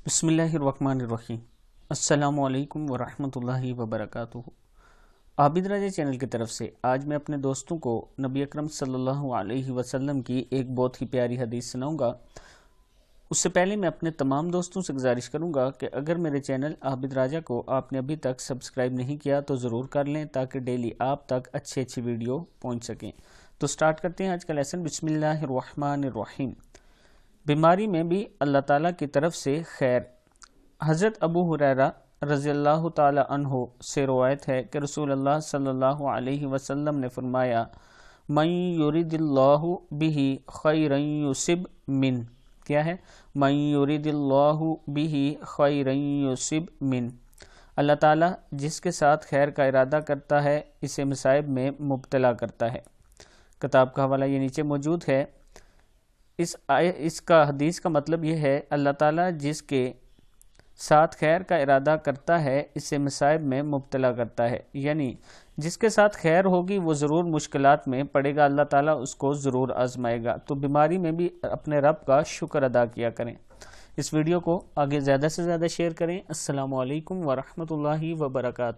बिस्मिल्लाहिर्रहमानिर्रहीम। अस्सलामु अलैकुम वरहमतुल्लाहि वबरकातुहू। आबिद राजा चैनल की तरफ से आज मैं अपने दोस्तों को नबी अकरम सल्लल्लाहु अलैहि वसल्लम की एक बहुत ही प्यारी हदीस सुनाऊंगा। उससे पहले मैं अपने तमाम दोस्तों से गुजारिश करूंगा कि अगर मेरे चैनल आबिद राजा को आपने अभी तक सब्सक्राइब नहीं किया तो ज़रूर कर लें ताकि डेली आप तक अच्छी वीडियो पहुँच सकें। तो स्टार्ट करते हैं आज का लेसन। बिस्मिल्लाहिर्रहमानिर्रहीम। बीमारी में भी अल्लाह ताला की तरफ से खैर। हज़रत अबू हुरैरा रज़ियल्लाहु ताला अन्हो से रवायत है कि रसूलुल्लाह सल्लल्लाहु अलैहि वसल्लम ने फरमाया, मन युरिदिल्लाहु बिही खैरन युसिब मिन। क्या है? मन युरिदिल्लाहु बिही खैरन युसिब मिन। अल्लाह ताला जिसके साथ खैर का इरादा करता है इसे मसाइब में मुब्तला करता है। किताब का हवाला ये नीचे मौजूद है। इसका हदीस का मतलब ये है, अल्लाह ताला जिसके साथ खैर का इरादा करता है इसे मसाइब में मुब्तला करता है, यानी जिसके साथ खैर होगी वो ज़रूर मुश्किलात में पड़ेगा, अल्लाह ताला उसको ज़रूर आजमाएगा। तो बीमारी में भी अपने रब का शुक्र अदा किया करें। इस वीडियो को आगे ज़्यादा से ज़्यादा शेयर करें। अस्सलामु अलैकुम वरहमतुल्लाहि वबरकातुहू।